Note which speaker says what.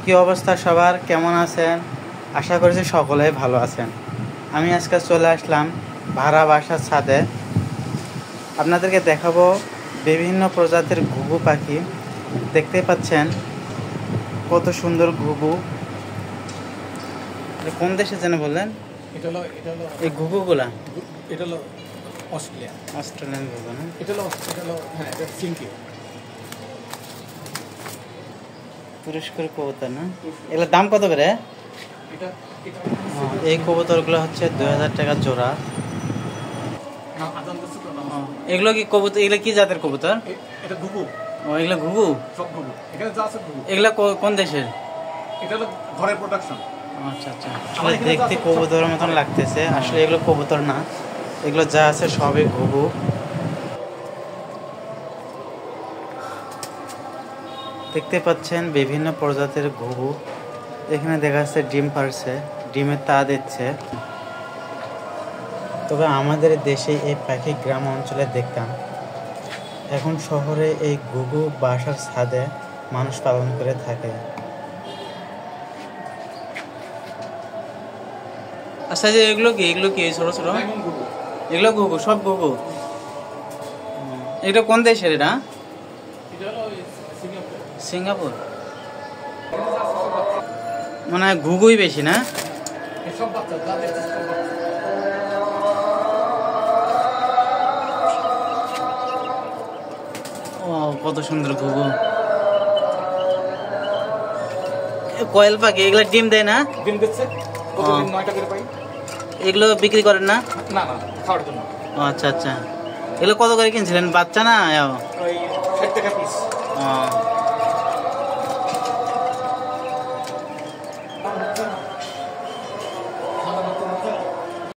Speaker 1: কি অবস্থা সবার, কেমন আছেন? আশা করছি সকলেই ভালো আছেন। আমি আজকে চলে আসলাম ভাড়া বাসার ছাদে। আপনাদেরকে দেখাবো বিভিন্ন প্রজাতির ঘুঘু পাখি। দেখতে পাচ্ছেন কত সুন্দর ঘুঘু। কোন দেশে যেন বললেন? এই ঘুঘুগুলা
Speaker 2: এটা হলো
Speaker 1: অস্ট্রেলিয়ান ঘুঘু না? তুরস্কের কবুতর না? এগুলোর দাম কত করে? এই কবুতরগুলো হচ্ছে 2000 টাকা জোড়া। এগুলো কি কবুতর? এগুলো কি জাতের কবুতর? ও, এগুলো ঘুঘু। এগুলো কোন দেশের? আচ্ছা আচ্ছা, আসলে দেখতে কবুতরের মতন লাগতেছে, আসলে এগুলো কবুতর না, এগুলো যা আছে সবই ঘুঘু। দেখতে পাচ্ছেন বিভিন্ন প্রজাতির ঘুঘু। এখানে দেখা যাচ্ছে ডিম পারছে, ডিমের তা দিচ্ছে। তবে আমাদের দেশে এই পাখি গ্রাম অঞ্চলে দেখতাম, এখন শহরে এই ঘুঘু বাসার ছাদে মানুষ পালন করে থাকে। আচ্ছা, যে এগুলো কি ছোট ছোট? এগুলো ঘুঘু, সব ঘুঘু। এটা কোন দেশের? এটা সিঙ্গাপুর। মানে ঘুঘুই বেশি না? ও, কত সুন্দর ঘুঘু। কোয়েল পাখি, এগুলো ডিম দেয় না?
Speaker 2: ডিম দিচ্ছে, প্রতিদিন 9টা করে পাই।
Speaker 1: এগুলো বিক্রি করেন না?
Speaker 2: না না, খাওয়ার জন্য।
Speaker 1: ও আচ্ছা আচ্ছা, এগুলো কত করে কিনছিলেন? বাচ্চা না?
Speaker 2: ওই 60 টাকা পিস।
Speaker 1: ও।